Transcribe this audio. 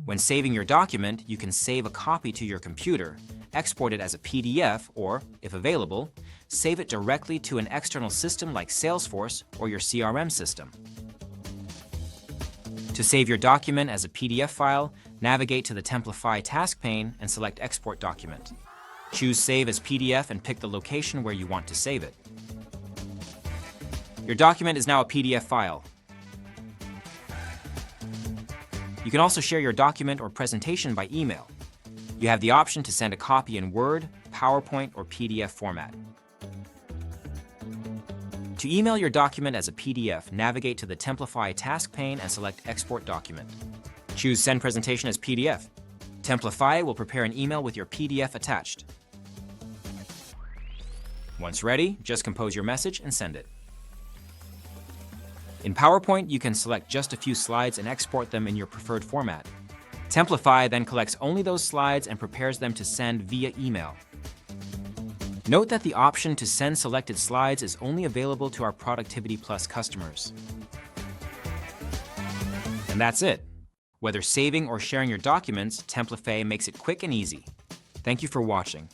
When saving your document, you can save a copy to your computer, export it as a PDF, or, if available, save it directly to an external system like Salesforce or your CRM system. To save your document as a PDF file, navigate to the Templafy task pane and select Export Document. Choose Save as PDF and pick the location where you want to save it. Your document is now a PDF file. You can also share your document or presentation by email. You have the option to send a copy in Word, PowerPoint, or PDF format. To email your document as a PDF, navigate to the Templafy task pane and select Export Document. Choose Send Presentation as PDF. Templafy will prepare an email with your PDF attached. Once ready, just compose your message and send it. In PowerPoint, you can select just a few slides and export them in your preferred format. Templafy then collects only those slides and prepares them to send via email. Note that the option to send selected slides is only available to our Productivity Plus customers. And that's it. Whether saving or sharing your documents, Templafy makes it quick and easy. Thank you for watching.